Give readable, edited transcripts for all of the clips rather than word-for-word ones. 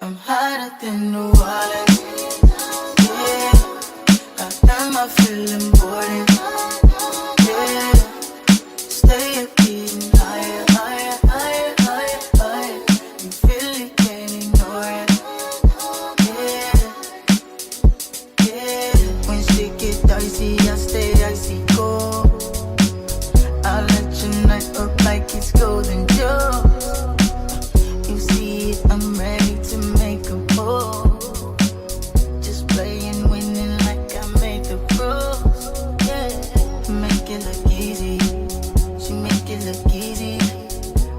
I'm hotter than New Orleans. Yeah, I am feeling bored. Yeah, stay up getting higher, higher, higher, higher, higher. You feel it, can't ignore it. Yeah, yeah. When shit get dicey, I stay icy cold. I'll let your night up like it's golden Joe. You see it, I'm ready to make a pull. Just playing, winning like I made the rules. Yeah, make it look easy. She make it look easy.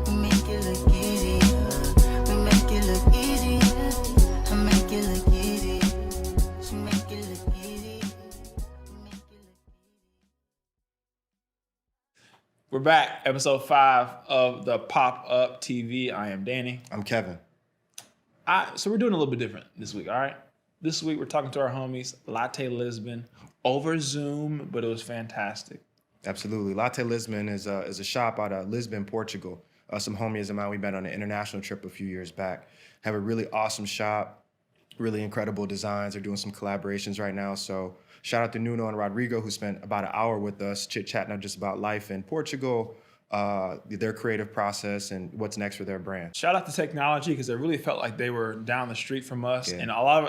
We make it look easy. We make it look easy. I make it look easy. She make it look easy. We make it look easy. We're back, episode 5 of the Pop-Up TV. I am Danny. I'm Kevin. So we're doing a little bit different this week, all right? This week we're talking to our homies, Latte Lisbon, over Zoom, but it was fantastic. Absolutely. Latte Lisbon is a shop out of Lisbon, Portugal. Some homies of mine we met on an international trip a few years back. Have a really awesome shop, really incredible designs. They're doing some collaborations right now. So shout out to Nuno and Rodrigo, who spent about an hour with us chit-chatting just about life in Portugal, their creative process, and what's next for their brand. Shout out to technology, because it really felt like they were down the street from us. Yeah. And a lot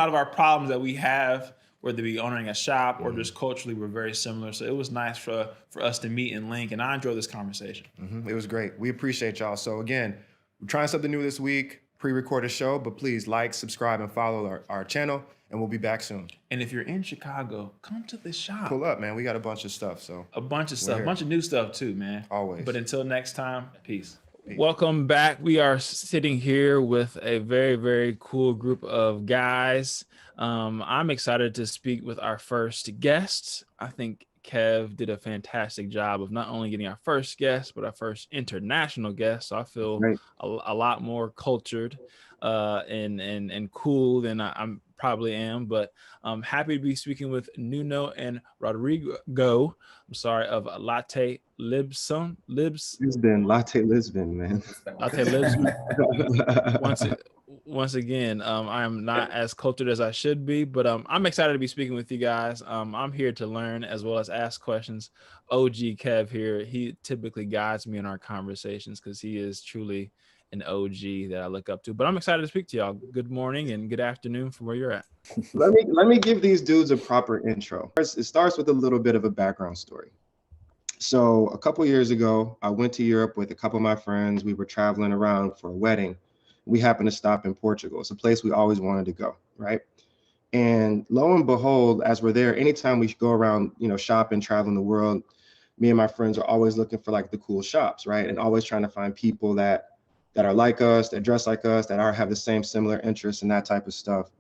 of our problems that we have, whether it be owning a shop or just culturally, were very similar. So it was nice for us to meet and link, and I enjoyed this conversation. It was great. We appreciate y'all. So again, we're trying something new this week, pre-recorded show, but please like, subscribe, and follow our channel, and we'll be back soon. And if you're in Chicago, come to the shop. Pull up, man. We got a bunch of stuff. So A bunch of stuff, a here. bunch of new stuff too, man. Always. But until next time, peace. Welcome back. We are sitting here with a very, very cool group of guys. I'm excited to speak with our first guests. I think Kev did a fantastic job of not only getting our first guest, but our first international guest. So I feel a lot more cultured and cool than I'm probably am, but I'm happy to be speaking with Nuno and Rodrigo. I'm sorry, of Latte Lisbon. Latte Lisbon, man. Latte Lisbon. Once again, I am not as cultured as I should be, but I'm excited to be speaking with you guys. I'm here to learn as well as ask questions. OG Kev here, he typically guides me in our conversations because he is truly an OG that I look up to. But I'm excited to speak to y'all. Good morning and good afternoon from where you're at. Let me give these dudes a proper intro. It starts with a little bit of a background story. So a couple years ago, I went to Europe with a couple of my friends. We were traveling around for a wedding. We happened to stop in Portugal. It's a place we always wanted to go, right? And lo and behold, as we're there, anytime we go around, shopping, traveling the world, me and my friends are always looking for like the cool shops, right? And always trying to find people that are like us, that dress like us, that have the same similar interests and that type of stuff.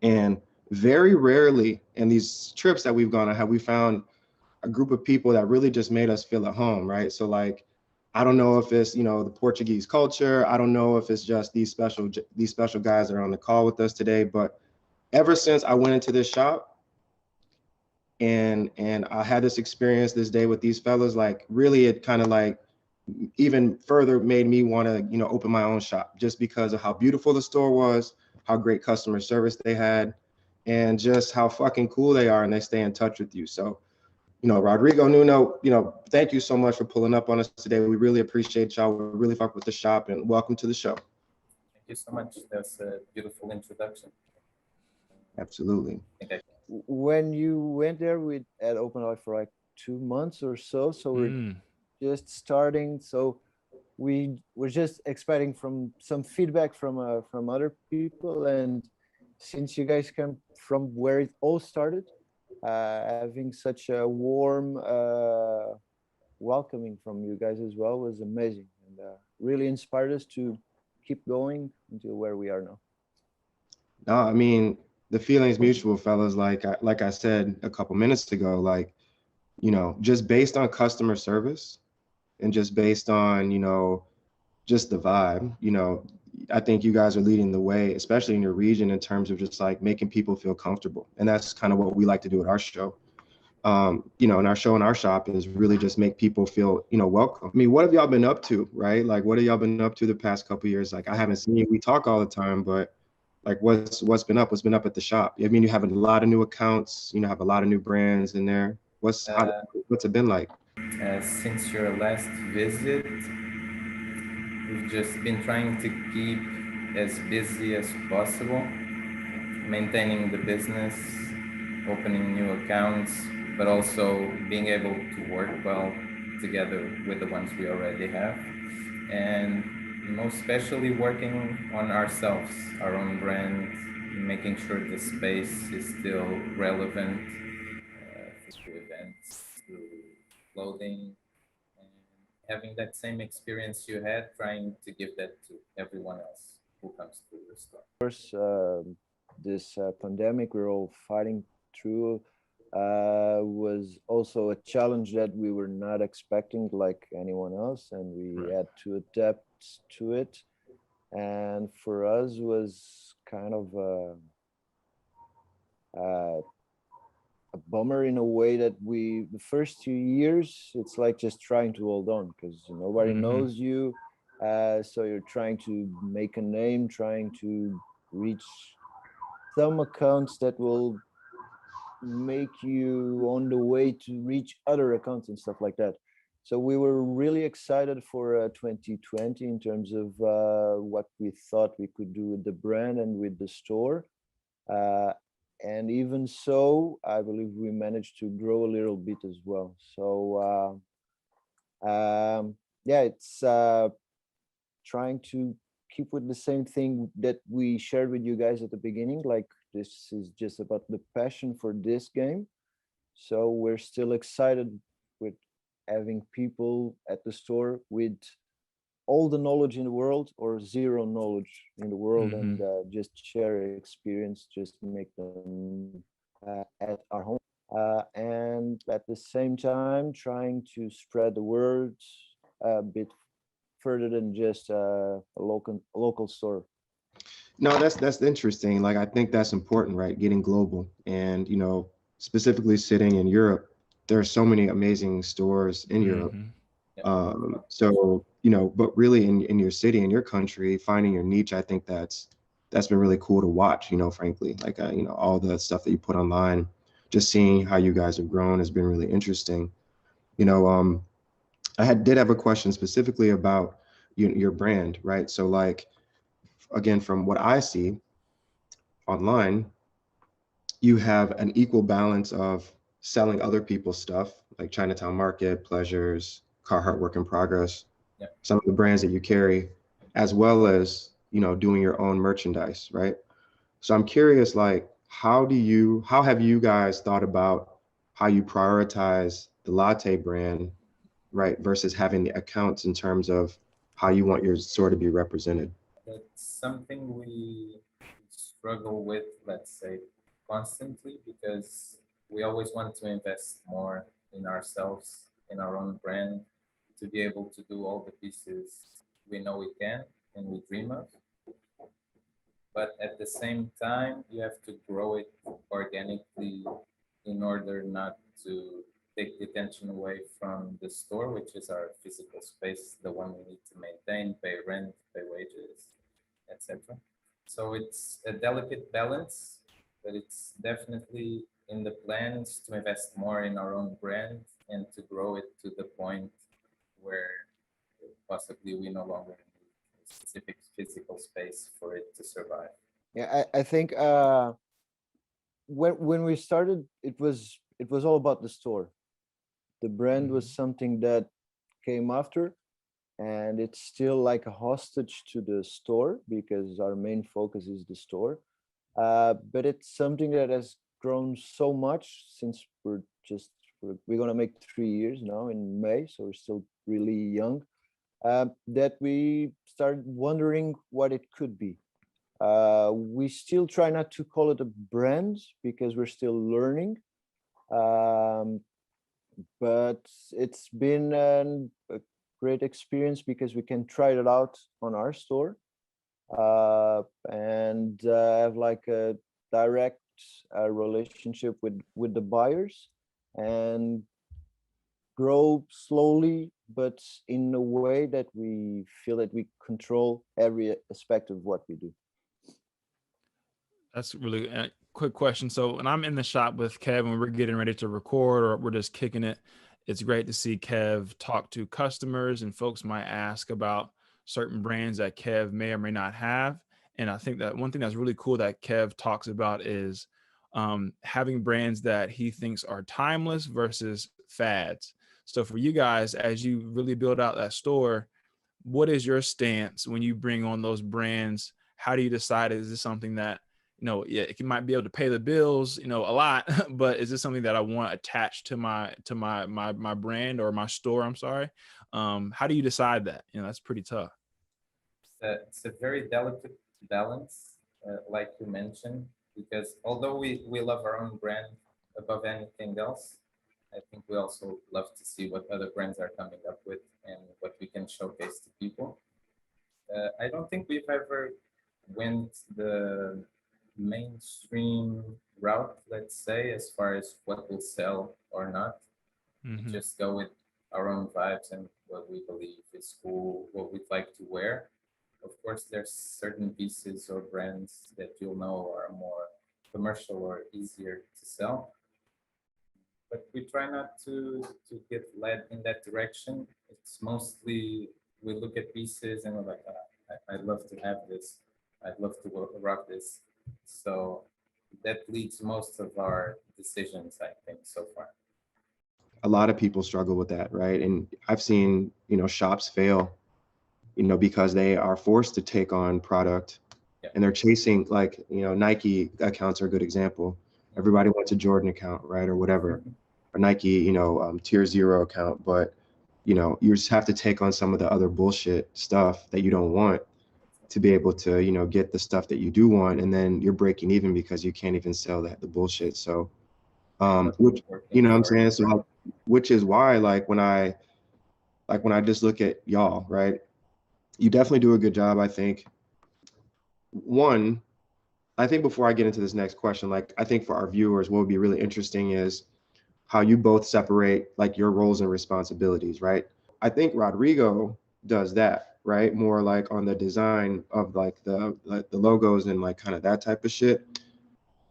And very rarely in these trips that we've gone on have we found a group of people that really just made us feel at home, right? So like, I don't know if it's, the Portuguese culture. I don't know if it's just these special guys that are on the call with us today. But ever since I went into this shop and I had this experience this day with these fellas, like really it kind of like even further made me want to, open my own shop just because of how beautiful the store was, how great customer service they had, and just how fucking cool they are and they stay in touch with you. So, Rodrigo, Nuno, thank you so much for pulling up on us today. We really appreciate y'all. We really fuck with the shop and welcome to the show. Thank you so much. That's a beautiful introduction. Absolutely. When you went there at Open Life for like 2 months or so, we're just starting. So we were just expecting from some feedback from other people. And since you guys come from where it all started, having such a warm welcoming from you guys as well was amazing, and really inspired us to keep going until where we are now. No, I mean, the feeling's mutual, fellas. Like I said a couple minutes ago, like, just based on customer service and just based on, just the vibe, I think you guys are leading the way, especially in your region, in terms of just like making people feel comfortable. And that's kind of what we like to do at our show. you know, and our show in our shop is really just make people feel, you know, welcome. I mean, what have y'all been up to, right? Like, what have y'all been up to the past couple of years? Like, I haven't seen you. We talk all the time, but like, what's been up? What's been up at the shop? I mean, you have a lot of new accounts. You know, have a lot of new brands in there. What's it been like? Since your last visit, we've just been trying to keep as busy as possible, maintaining the business, opening new accounts, but also being able to work well together with the ones we already have. And most especially working on ourselves, our own brand, making sure the space is still relevant through events, through clothing, and having that same experience you had, trying to give that to everyone else who comes through the store. Of course, this pandemic we're all fighting through was also a challenge that we were not expecting like anyone else, and we had to adapt to it. And for us was kind of a bummer in a way that the first 2 years, it's like just trying to hold on because nobody knows you. So you're trying to make a name, trying to reach some accounts that will make you on the way to reach other accounts and stuff like that. So we were really excited for 2020 in terms of what we thought we could do with the brand and with the store. And even so, I believe we managed to grow a little bit as well. So yeah, it's trying to keep with the same thing that we shared with you guys at the beginning. Like, this is just about the passion for this game. So we're still excited with having people at the store with all the knowledge in the world or zero knowledge in the world, and just share experience, just make them at our home. And at the same time, trying to spread the word a bit further than just a local store. No, that's interesting. Like, I think that's important, right? Getting global, and you know, specifically sitting in Europe, there are so many amazing stores in Europe. So you know, but really in your city, in your country, finding your niche, I think that's been really cool to watch. You know, frankly, like you know, all the stuff that you put online, just seeing how you guys have grown has been really interesting. You know, did have a question specifically about your brand, right? So like, again, from what I see online, you have an equal balance of selling other people's stuff, like Chinatown Market, Pleasures, Carhartt Work in Progress, some of the brands that you carry, as well as, you know, doing your own merchandise, right? So I'm curious, like, how have you guys thought about how you prioritize the Latte brand, right, versus having the accounts in terms of how you want your store to be represented? That's something we struggle with, let's say, constantly, because we always want to invest more in ourselves, in our own brand, to be able to do all the pieces we know we can and we dream of. But at the same time, you have to grow it organically in order not to take the attention away from the store, which is our physical space, the one we need to maintain, pay rent, pay wages, etc. So it's a delicate balance, but it's definitely in the plans to invest more in our own brand and to grow it to the point where possibly we no longer need a specific physical space for it to survive. Yeah, I think when we started, it was all about the store. The brand was something that came after, and it's still like a hostage to the store because our main focus is the store. But it's something that has grown so much since we're gonna make 3 years now in May, so we're still really young, that we started wondering what it could be. We still try not to call it a brand because we're still learning. But it's been a great experience because we can try it out on our store and have like a direct relationship with the buyers. and grow slowly, but in a way that we feel that we control every aspect of what we do. That's really a quick question. So when I'm in the shop with Kev and we're getting ready to record or we're just kicking it, it's great to see Kev talk to customers, and folks might ask about certain brands that Kev may or may not have. And I think that one thing that's really cool that Kev talks about is having brands that he thinks are timeless versus fads. So for you guys, as you really build out that store, what is your stance when you bring on those brands? How do you decide, is this something that, yeah, it might be able to pay the bills, a lot, but is this something that I want attached to my brand or my store? I'm sorry. How do you decide that? That's pretty tough. It's a very delicate balance, like you mentioned, because although we love our own brand above anything else, I think we also love to see what other brands are coming up with and what we can showcase to people. I don't think we've ever went the mainstream route, let's say, as far as what will sell or not. We just go with our own vibes and what we believe is cool, what we'd like to wear. Of course, there's certain pieces or brands that you'll know are more commercial or easier to sell. But we try not to get led in that direction. It's mostly we look at pieces and we're like, I'd love to have this. I'd love to rock this. So that leads most of our decisions, I think, so far. A lot of people struggle with that, right? And I've seen, shops fail, because they are forced to take on product, and they're chasing, like, Nike accounts are a good example. Everybody wants a Jordan account, right? Or whatever, or Nike, tier 0 account. But, you just have to take on some of the other bullshit stuff that you don't want to be able to, get the stuff that you do want. And then you're breaking even because you can't even sell the bullshit. So, which, what I'm saying? So, which is why, when I just look at y'all, right? You definitely do a good job, I think. One, I think before I get into this next question, I think for our viewers, what would be really interesting is how you both separate your roles and responsibilities, right? I think Rodrigo does that, right? More on the design of the logos and kind of that type of shit.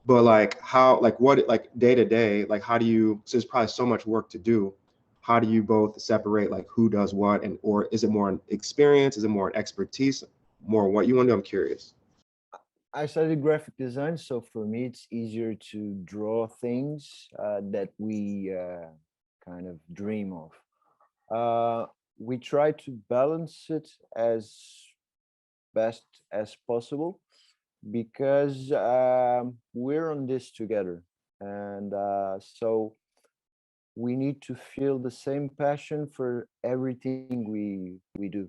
But how, what, day to day, how do you, so there's probably so much work to do. How do you both separate who does what, and or is it more an experience? Is it more an expertise? More what you want to do? I'm curious. I studied graphic design, so for me it's easier to draw things that we kind of dream of. We try to balance it as best as possible because we're on this together, and so we need to feel the same passion for everything we do.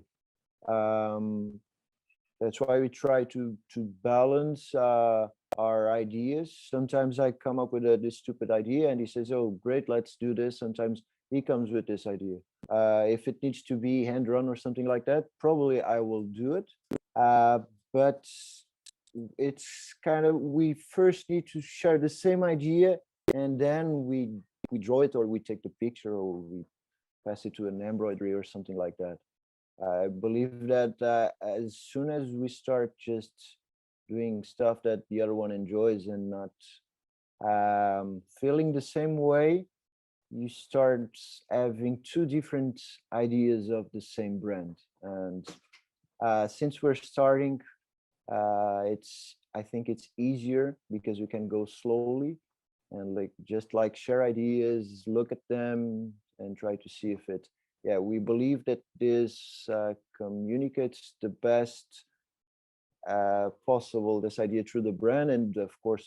That's why we try to balance our ideas. Sometimes I come up with this stupid idea and he says, oh, great, let's do this. Sometimes he comes with this idea. If it needs to be hand-drawn or something like that, probably I will do it. But it's kind of, we first need to share the same idea, and then we draw it, or we take the picture, or we pass it to an embroidery or something like that. I believe that as soon as we start just doing stuff that the other one enjoys and not feeling the same way, you start having two different ideas of the same brand. And since we're starting, I think it's easier because we can go slowly and just share ideas, look at them, and try to see if it. Yeah, we believe that this communicates the best possible, this idea through the brand. And of course,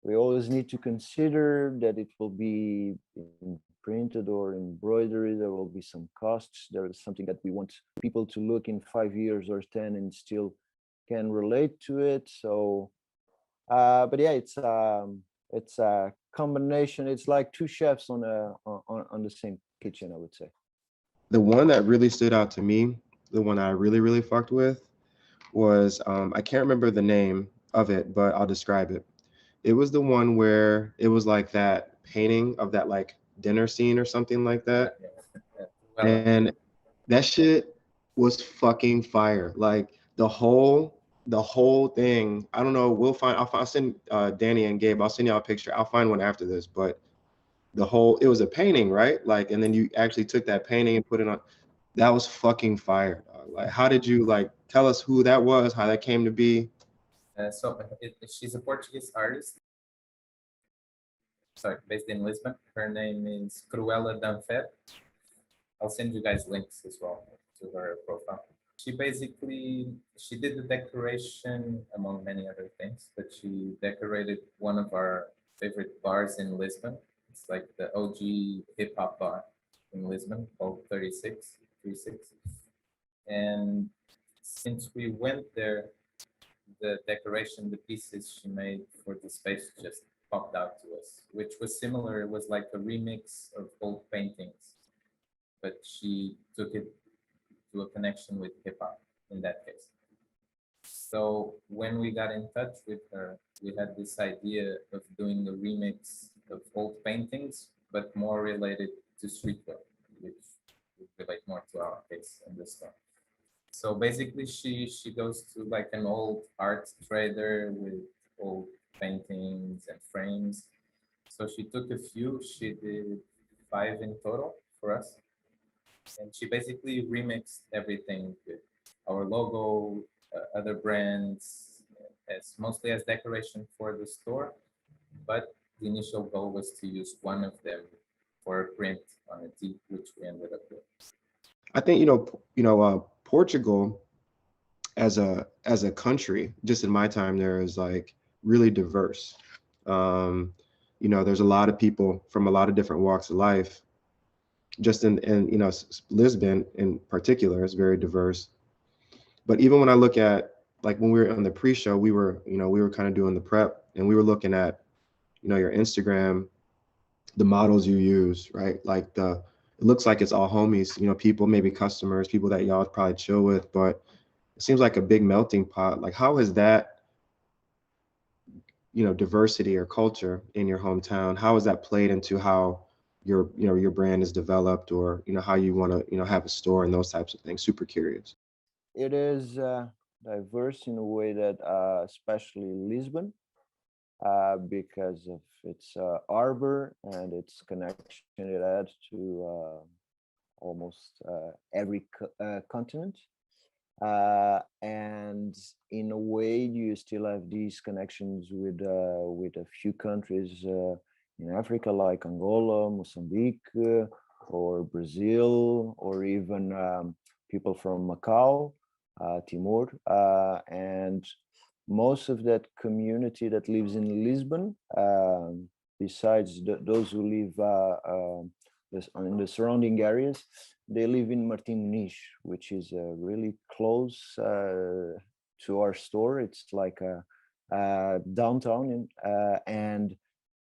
we always need to consider that it will be printed or embroidery. There will be some costs. There is something that we want people to look in 5 years or 10 and still can relate to it. So, but yeah, it's a combination. It's like two chefs on the same kitchen, I would say. The one that really stood out to me, the one I really fucked with, was I can't remember the name of it, but I'll describe it. It was the one where it was that painting of that dinner scene or something like that. Yeah. Well, And that shit was fucking fire. Like the whole thing. I don't know. I'll send Danny and Gabe. I'll send y'all a picture. I'll find one after this. But it was a painting, right? Like, and then you actually took that painting and put it on. That was fucking fire, dog. Like, how did you like tell us who that was? How that came to be? she's a Portuguese artist. Sorry, based in Lisbon. Her name is Cruella Danfer. I'll send you guys links as well to her profile. She did the decoration among many other things, but she decorated one of our favorite bars in Lisbon. It's like the OG hip hop bar in Lisbon called 36. And since we went there, the decoration, the pieces she made for the space just popped out to us, which was similar. It was like a remix of old paintings, but she took it to a connection with hip hop in that case. So when we got in touch with her, we had this idea of doing a remix of old paintings, but more related to streetwear, which would relate more to our case in this store. So basically, she goes to like an old art trader with old paintings and frames. So she took a few. She did 5 in total for us, and she basically remixed everything with our logo, other brands, as mostly as decoration for the store. But the initial goal was to use one of them for a print on a tee, which we ended up with. I think Portugal as a country, just in my time there, is like really diverse. There's a lot of people from a lot of different walks of life. Just in Lisbon in particular is very diverse. But even when I look at, like, when we were on the pre-show, we were kind of doing the prep, and we were looking at your Instagram, the models you use, right? Like it looks like it's all homies, people, maybe customers, people that y'all probably chill with, but it seems like a big melting pot. Like, how is that, diversity or culture in your hometown? How is that played into how your brand is developed, or how you want to have a store and those types of things? Super curious. It is diverse in a way that, especially Lisbon, because of its harbor and its connection it adds to almost every continent. And in a way, you still have these connections with a few countries in Africa, like Angola, Mozambique, or Brazil, or even people from Macau, Timor, and most of that community that lives in Lisbon, besides those who live in the surrounding areas, they live in Martim Muniz, which is really close to our store. It's like a downtown, and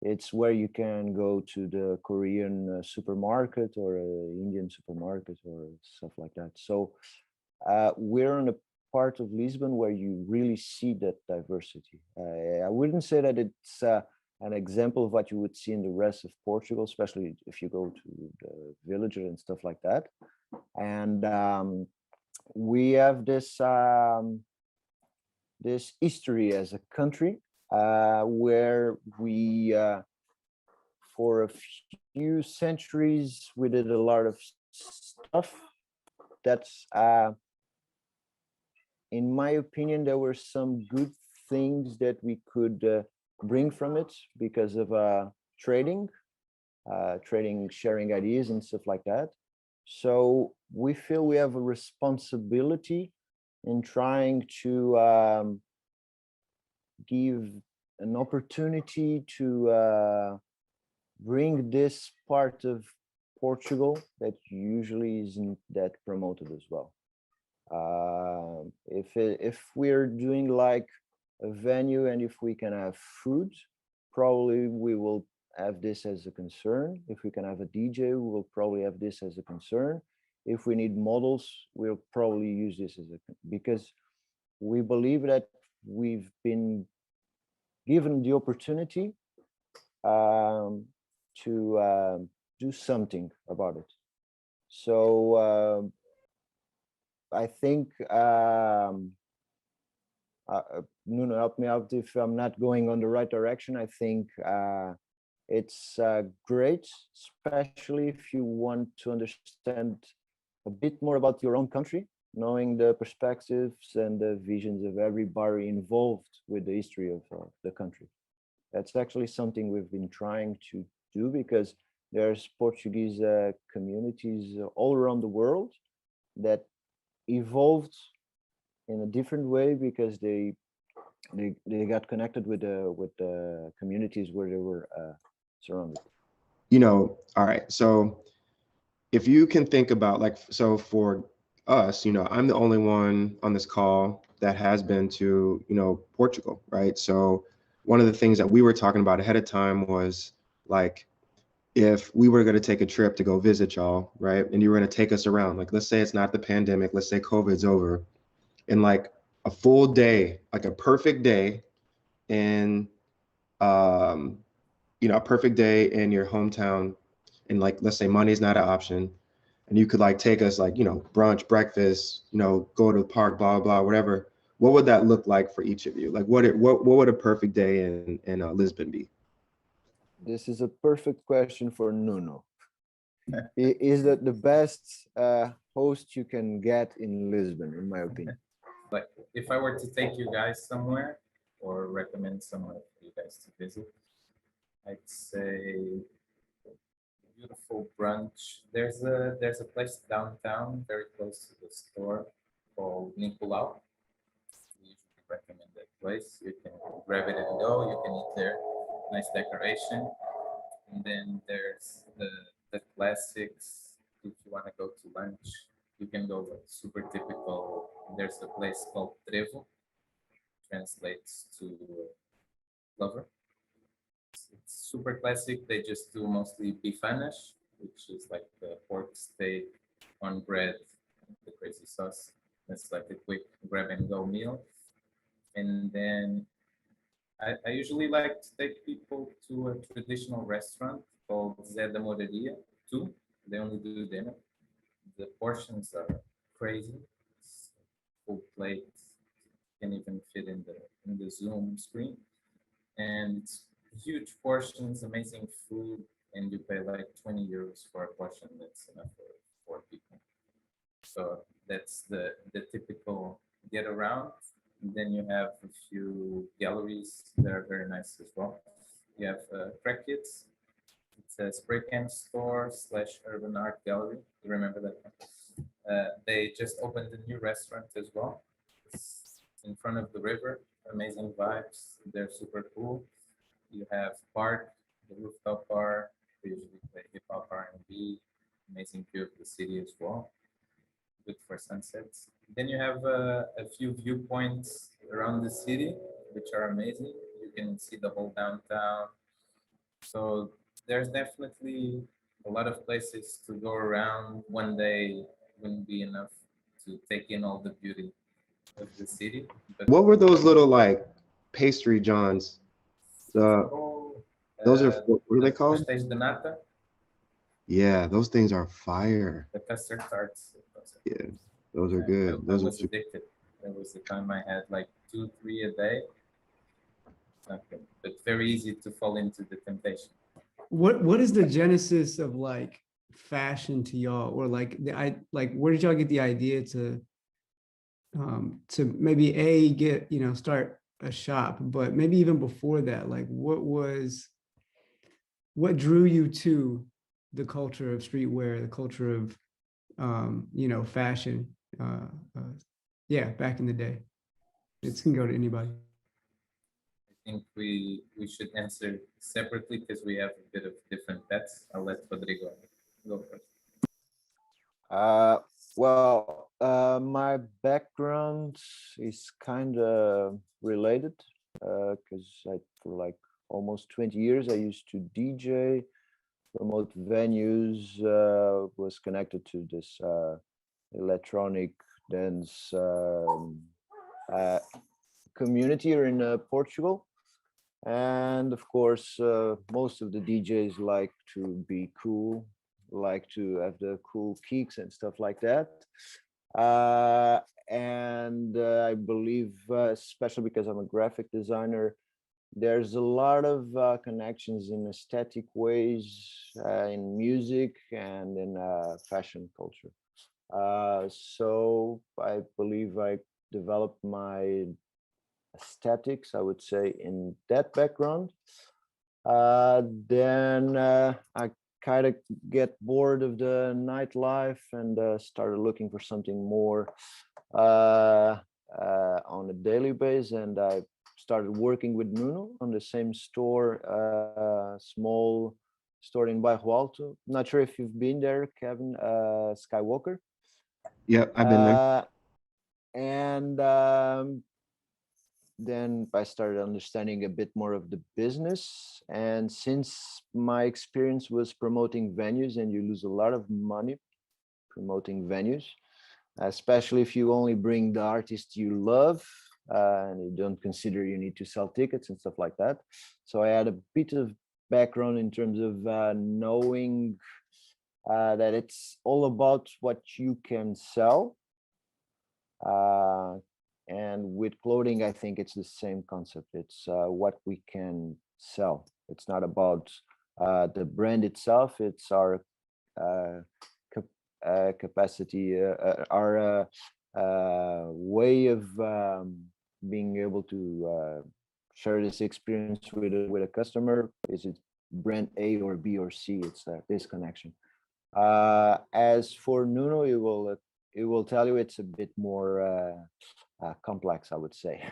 it's where you can go to the Korean supermarket or Indian supermarket or stuff like that. So we're in a part of Lisbon where you really see that diversity. I wouldn't say that it's an example of what you would see in the rest of Portugal, especially if you go to the village and stuff like that. And we have this this history as a country where we, for a few centuries, we did a lot of stuff that's, in my opinion, there were some good things that we could bring from it because of trading, sharing ideas and stuff like that. So we feel we have a responsibility in trying to give an opportunity to bring this part of Portugal that usually isn't that promoted as well. If we're doing like a venue, and if we can have food, probably we will have this as a concern. If we can have a DJ, we will probably have this as a concern. If we need models, we'll probably use this as because we believe that we've been given the opportunity to do something about it. So I think Nuno, help me out if I'm not going on the right direction. I think it's great, especially if you want to understand a bit more about your own country, knowing the perspectives and the visions of everybody involved with the history of the country. That's actually something we've been trying to do, because there's Portuguese communities all around the world that evolved in a different way because they got connected with the communities where they were surrounded. You know, all right. So if you can think about, like, so for us, you know, I'm the only one on this call that has been to, you know, Portugal, right? So one of the things that we were talking about ahead of time was, like, if we were going to take a trip to go visit y'all, right? And you were going to take us around, like, let's say it's not the pandemic, let's say COVID's over, and like a full day, like a perfect day in, you know, a perfect day in your hometown, and like, let's say money's not an option, and you could like take us, like, you know, brunch, breakfast, you know, go to the park, blah, blah, whatever. What would that look like for each of you? Like, what would a perfect day in Lisbon be? This is a perfect question for Nuno. Is that the best host you can get in Lisbon, in my opinion? Like, if I were to take you guys somewhere or recommend somewhere for you guys to visit, I'd say beautiful brunch. There's a place downtown very close to the store called Nicolau. We usually recommend that place. You can grab it and go. You can eat there. Nice decoration. And then there's the classics. If you want to go to lunch, you can go like super typical. There's a place called Trevo, translates to lover. It's super classic. They just do mostly bifanas, which is like the pork steak on bread, the crazy sauce. It's like a quick grab and go meal. And then I usually like to take people to a traditional restaurant called Zé da Moraria too. They only do dinner. The portions are crazy. It's full plate. Can even fit in the Zoom screen. And it's huge portions, amazing food, and you pay like 20 euros for a portion that's enough for 4 people. So that's the typical get around. And then you have a few galleries that are very nice as well. You have Crack Kids. It's a spray can store / urban art gallery. You remember that one? They just opened a new restaurant as well. It's in front of the river. Amazing vibes. They're super cool. You have Park, the rooftop bar. They usually play hip hop, R&B. Amazing view of the city as well. Good for sunsets. Then you have a few viewpoints around the city, which are amazing. You can see the whole downtown. So there's definitely a lot of places to go around. One day wouldn't be enough to take in all the beauty of the city. But What were those little, like, pastry johns? Those are, what are they called? Pastéis de nata, Yeah, those things are fire. the custard tarts. Yeah, those are good. I Those was are addicted. There was the time I had like 2, 3 a day. Okay. But very easy to fall into the temptation. What is the genesis of like fashion to y'all, or like where did y'all get the idea to maybe get, you know, start a shop, but maybe even before that, like what drew you to the culture of streetwear, the culture of you know, fashion? Yeah, back in the day. It can go to anybody. I think we should answer separately because we have a bit of different bets. I'll let Rodrigo go first. Well, my background is kind of related because for like almost 20 years, I used to DJ, promote venues, was connected to this electronic dance community here in Portugal. And of course, most of the DJs like to be cool like to have the cool kicks and stuff like that. And I believe, especially because I'm a graphic designer, there's a lot of connections in aesthetic ways, in music and in fashion culture. So I believe I developed my aesthetics, I would say, in that background. Then I kind of get bored of the nightlife and started looking for something more on a daily basis, and I started working with Nuno on the same store, small store in Bairro Alto. Not sure if you've been there, Kevin. Skywalker. Yep, I've been there. And then I started understanding a bit more of the business. And since my experience was promoting venues, and you lose a lot of money promoting venues, especially if you only bring the artist you love, and you don't consider you need to sell tickets and stuff like that. So I had a bit of background in terms of knowing that it's all about what you can sell. And with clothing, I think it's the same concept. It's what we can sell. It's not about the brand itself. It's our capacity, our way of being able to share this experience with a customer. Is it brand A or B or C? It's this connection. As for Nuno, it will tell you it's a bit more complex, I would say.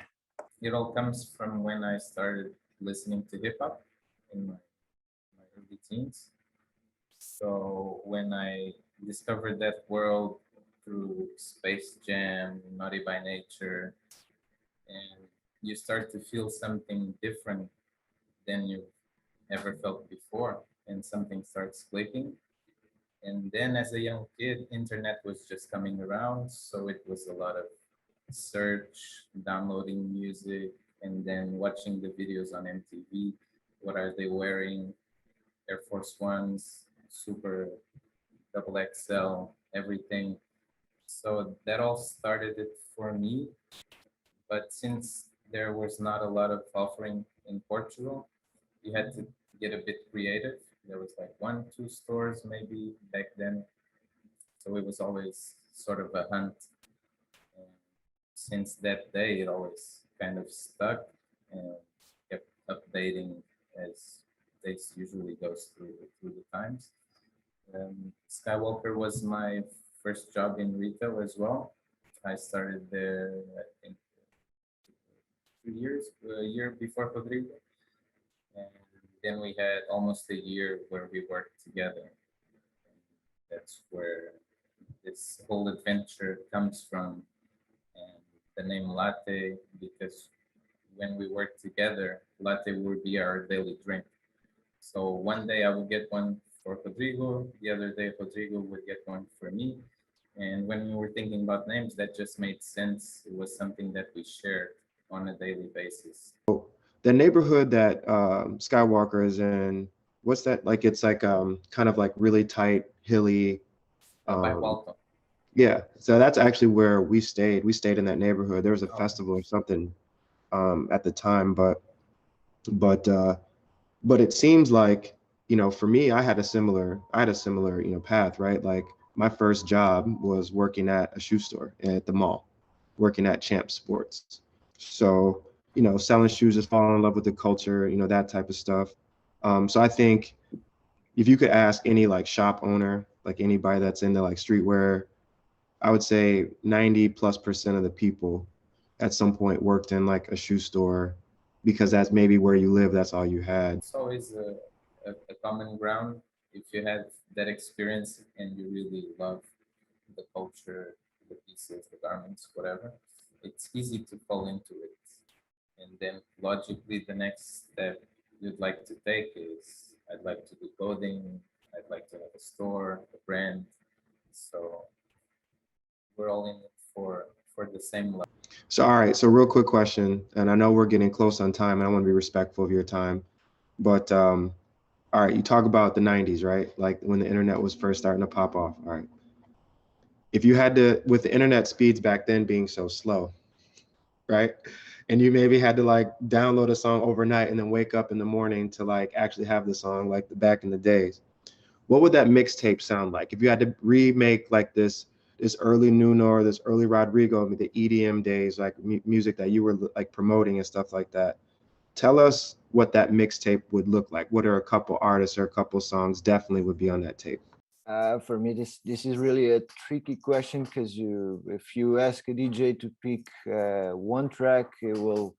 It all comes from when I started listening to hip hop in my early teens. So when I discovered that world through Space Jam, Naughty by Nature, and you start to feel something different than you've ever felt before, and something starts clicking. And then as a young kid, internet was just coming around, so it was a lot of search, downloading music, and then watching the videos on MTV. What are they wearing? Air Force Ones, Super Double XL, everything. So that all started it for me. But since there was not a lot of offering in Portugal, you had to get a bit creative. There was like 1-2 stores maybe back then. So it was always sort of a hunt. And since that day, it always kind of stuck and kept updating as this usually goes through the times. Skywalker was my first job in retail as well. I started there, I think, 2 years, a year before Rodrigo. And then we had almost a year where we worked together. And that's where this whole adventure comes from. And the name Latte, because when we worked together, latte would be our daily drink. So one day I would get one for Rodrigo, the other day Rodrigo would get one for me. And when we were thinking about names, that just made sense. It was something that we shared on a daily basis. The neighborhood that Skywalker is in, what's that? Like, it's like kind of like really tight, hilly. By Walton. Yeah, so that's actually where we stayed. We stayed in that neighborhood. There was a festival or something at the time, but it seems like, you know, for me, I had a similar, you know, path, right? Like my first job was working at a shoe store at the mall, working at Champ Sports. So, you know, selling shoes, just falling in love with the culture, you know, that type of stuff. So I think if you could ask any like shop owner, like anybody that's into like streetwear, I would say 90+% of the people at some point worked in like a shoe store, because that's maybe where you live, that's all you had. It's always a common ground. If you have that experience and you really love the culture, the pieces, the garments, whatever, it's easy to fall into it. And then logically, the next step you'd like to take is, I'd like to do clothing, I'd like to have a store, a brand. So we're all in it for the same level. So, all right, so real quick question, and I know we're getting close on time, and I want to be respectful of your time, but all right, you talk about the 90s, right? Like when the internet was first starting to pop off. All right. If you had to, with the internet speeds back then being so slow, right? And you maybe had to like download a song overnight and then wake up in the morning to like actually have the song like back in the days. What would that mixtape sound like if you had to remake like this early Nuno or this early Rodrigo, the EDM days, like music that you were like promoting and stuff like that? Tell us what that mixtape would look like. What are a couple artists or a couple songs definitely would be on that tape? For me, this is really a tricky question because if you ask a DJ to pick one track, it will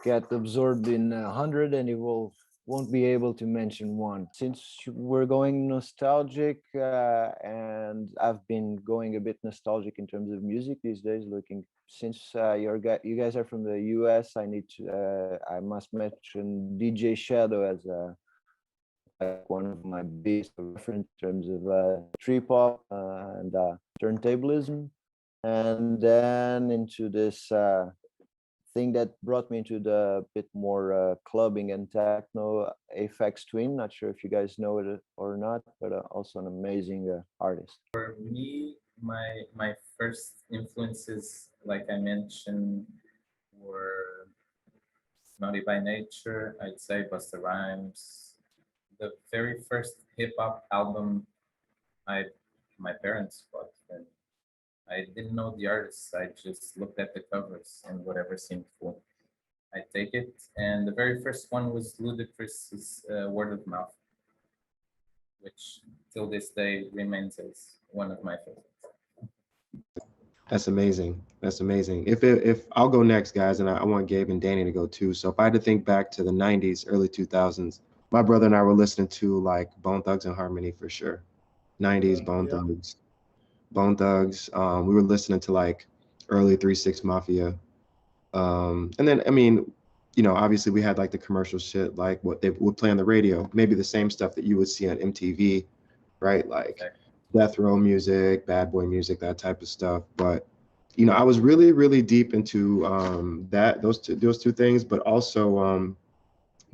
get absorbed in 100, and it won't be able to mention one. Since we're going nostalgic, and I've been going a bit nostalgic in terms of music these days. Looking since you guys are from the US, I must mention DJ Shadow as like one of my biggest reference in terms of trip hop and turntablism, and then into this thing that brought me into the bit more clubbing and techno, Aphex Twin. Not sure if you guys know it or not, but also an amazing artist. For me, my first influences, like I mentioned, were Naughty by Nature, I'd say Busta Rhymes. The very first hip hop album my parents bought, and I didn't know the artists. I just looked at the covers and whatever seemed cool, I take it. And the very first one was Ludacris's Word of Mouth, which till this day remains as one of my favorites. That's amazing. That's amazing. If I'll go next, guys, and I want Gabe and Danny to go too. So if I had to think back to the 90s, early 2000s, my brother and I were listening to like Bone Thugs and Harmony for sure. 90s Bone Thugs. Bone Thugs. We were listening to like early 3 6 Mafia. And then I mean, you know, obviously we had like the commercial shit, like what they would play on the radio, maybe the same stuff that you would see on MTV, right? Like Death Row music, Bad Boy music, that type of stuff. But you know, I was really, really deep into those two things, but also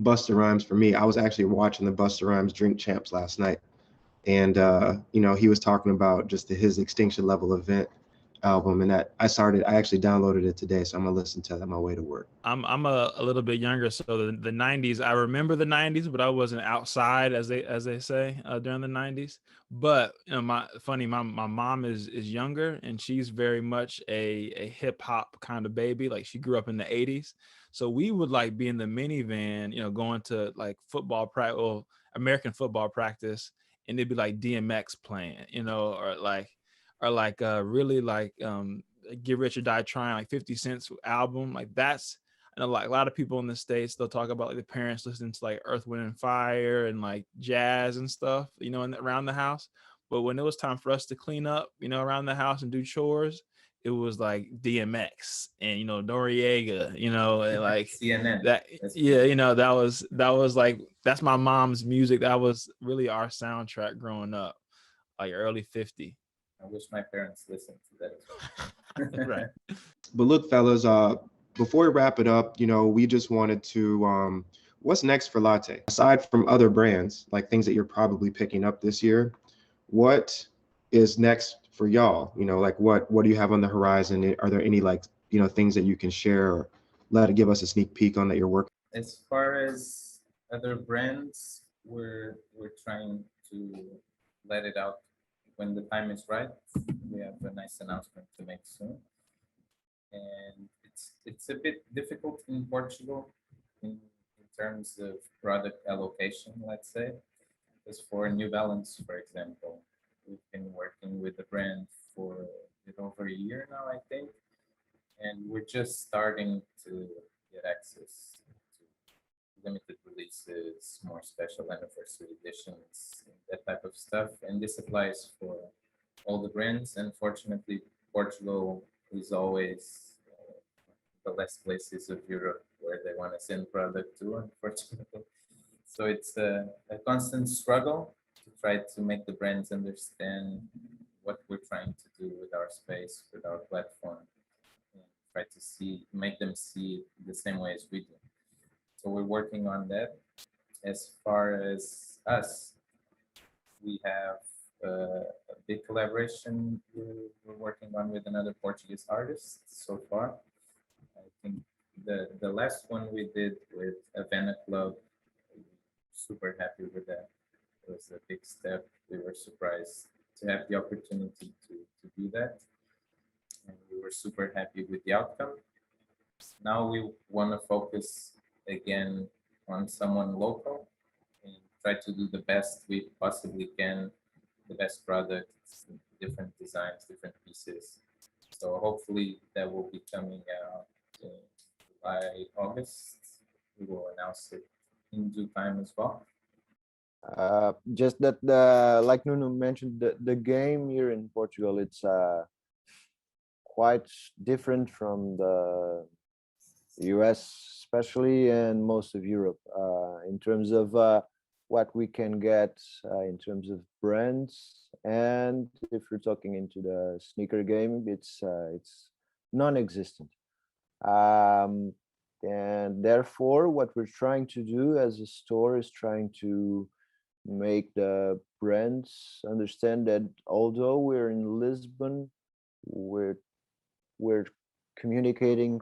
Busta Rhymes for me. I was actually watching the Busta Rhymes Drink Champs last night, and you know, he was talking about just his Extinction Level Event album, and that I actually downloaded it today, so I'm gonna listen to that on my way to work. I'm a little bit younger, so the 90s, I remember the 90s, but I wasn't outside as they say during the 90s. But you know, my mom is younger, and she's very much a hip hop kind of baby. Like she grew up in the 80s, so we would like be in the minivan, you know, going to like American football practice, and it'd be like DMX playing, you know, or really like Get Rich or Die Trying, like 50 Cent's album. Like that's, I know like a lot of people in the States, they'll talk about like the parents listening to like Earth, Wind and Fire and like jazz and stuff, you know, around the house. But when it was time for us to clean up, you know, around the house and do chores, it was like DMX and, you know, Noriega, you know, and like CNN. Yeah, you know, that was like, that's my mom's music. That was really our soundtrack growing up, like early 50. I wish my parents listened to that as well. Right. But look, fellas, before we wrap it up, you know, we just wanted to, what's next for Latte? Aside from other brands, like things that you're probably picking up this year, what is next for y'all? You know, like what do you have on the horizon? Are there any like, you know, things that you can share or give us a sneak peek on that you're working? As far as other brands, we're trying to let it out when the time is right. We have a nice announcement to make soon, and it's a bit difficult in Portugal in terms of product allocation, let's say. Because for New Balance, for example, we've been working with the brand for a bit over a year now, I think, and we're just starting to get access to limited releases, more special anniversary editions, that type of stuff. And this applies for all the brands. Unfortunately, Portugal is always the last places of Europe where they want to send product to, unfortunately. So it's a constant struggle to try to make the brands understand what we're trying to do with our space, with our platform, and try to make them see it the same way as we do. So we're working on that. As far as us, we have a big collaboration we're working on with another Portuguese artist so far. I think the last one we did with Havana Club, super happy with that. It was a big step. We were surprised to have the opportunity to do that. And we were super happy with the outcome. Now we want to focus again on someone local and try to do the best we possibly can, the best products, different designs, different pieces. So hopefully that will be coming out by August. We will announce it in due time as well. Just that like Nuno mentioned, the game here in Portugal, it's quite different from the US especially, and most of Europe, in terms of what we can get in terms of brands. And if you're talking into the sneaker game, it's non-existent. And therefore, what we're trying to do as a store is trying to make the brands understand that although we're in Lisbon, we're communicating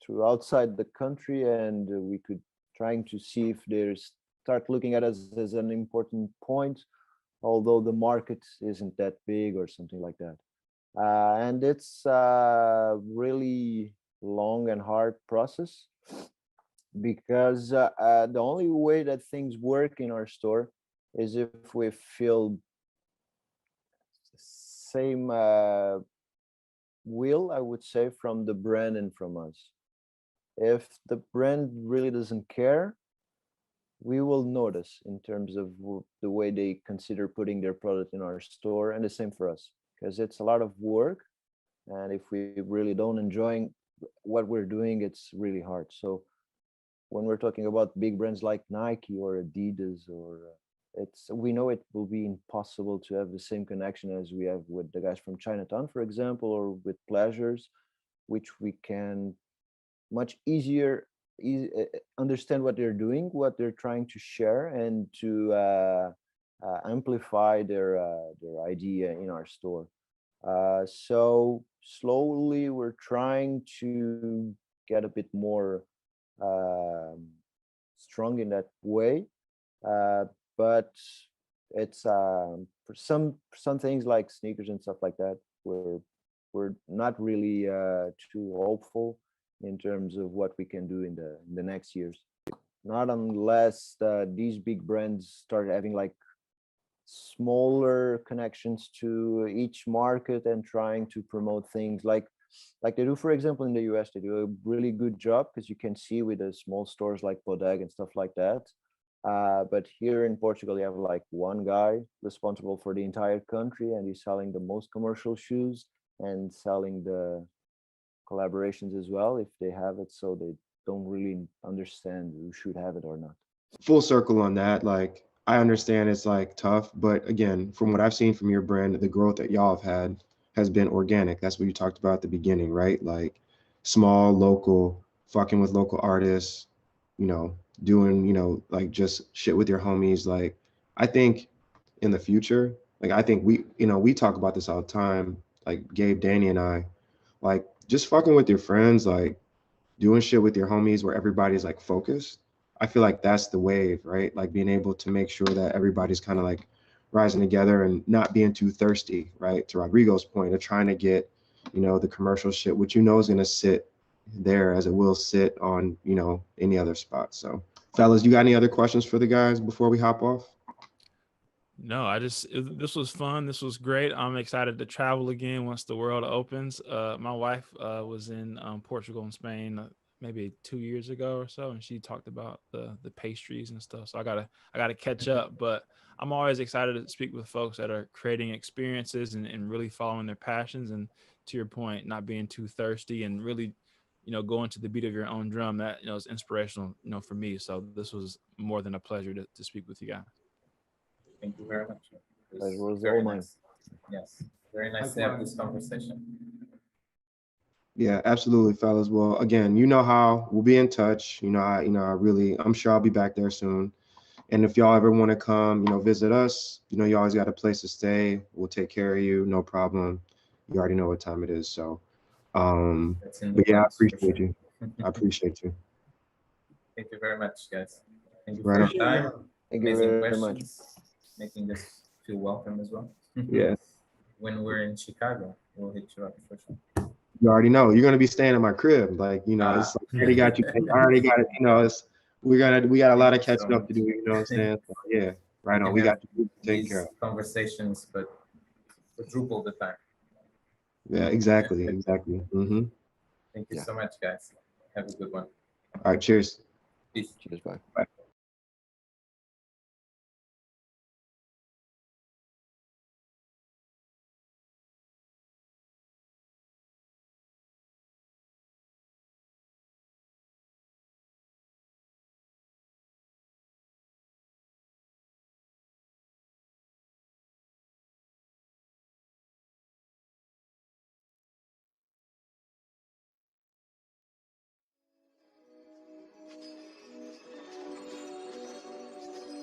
through outside the country, and we could trying to see if there's start looking at us as an important point, although the market isn't that big or something like that. And it's a really long and hard process, because the only way that things work in our store is if we feel same will, I would say, from the brand and from us. If the brand really doesn't care, we will notice in terms of the way they consider putting their product in our store, and the same for us, because it's a lot of work, and if we really don't enjoy what we're doing, it's really hard. So when we're talking about big brands like Nike or Adidas, or we know it will be impossible to have the same connection as we have with the guys from Chinatown, for example, or with Pleasures, which we can much easier understand what they're doing, what they're trying to share, and to amplify their idea in our store. So slowly we're trying to get a bit more strong in that way, but it's for some things like sneakers and stuff like that, we're not really too hopeful in terms of what we can do in the next years. Not unless these big brands start having like smaller connections to each market and trying to promote things like they do, for example, in the US. They do a really good job, because you can see with the small stores like Bodega and stuff like that. But here in Portugal, you have like one guy responsible for the entire country, and he's selling the most commercial shoes and selling the collaborations as well, if they have it. So they don't really understand who should have it or not. Full circle on that. Like, I understand it's like tough, but again, from what I've seen from your brand, the growth that y'all have had has been organic. That's what you talked about at the beginning, right? Like small, local, fucking with local artists, doing, like just shit with your homies. Like, I think in the future, like, I think we talk about this all the time, like Gabe, Danny, and I, like, just fucking with your friends, like doing shit with your homies where everybody's like focused. I feel like that's the wave, right? Like being able to make sure that everybody's kind of like rising together and not being too thirsty, right? To Rodrigo's point of trying to get, the commercial shit, which is going to sit there as it will sit on, any other spot. So fellas, you got any other questions for the guys before we hop off? No, this was fun. This was great. I'm excited to travel again once the world opens. My wife was in Portugal and Spain maybe 2 years ago or so, and she talked about the pastries and stuff. So I gotta catch up. But I'm always excited to speak with folks that are creating experiences and really following their passions. And to your point, not being too thirsty and really, going to the beat of your own drum. That is inspirational, for me. So this was more than a pleasure to speak with you guys. Thank you very much. It was very all mine. nice. Yes, very nice to have this conversation. Yeah, absolutely, fellas. Well, again, how we'll be in touch. I'm sure I'll be back there soon. And if y'all ever want to come, visit us, you always got a place to stay. We'll take care of you, no problem. You already know what time it is. So, That's in the but yeah, I plans for appreciate sure. you. I appreciate you. Thank you very much, guys. Thank you Right for on. your time. Thank you Amazing very much. questions, making us feel welcome as well. Yeah, When we're in Chicago, we'll hit you up for sure. you already know. You're gonna be staying in my crib. Like, it's like, I already got you. I already got it. It's we got a lot of Thank you so catching up to do. much. You know what I'm saying? So, yeah, right on. can We got have you taken these care of. conversations, but quadruple the time. Yeah, exactly, exactly. Thank you Yeah. so much, guys. Have a good one. All right, cheers. Peace. Cheers, bye. Bye.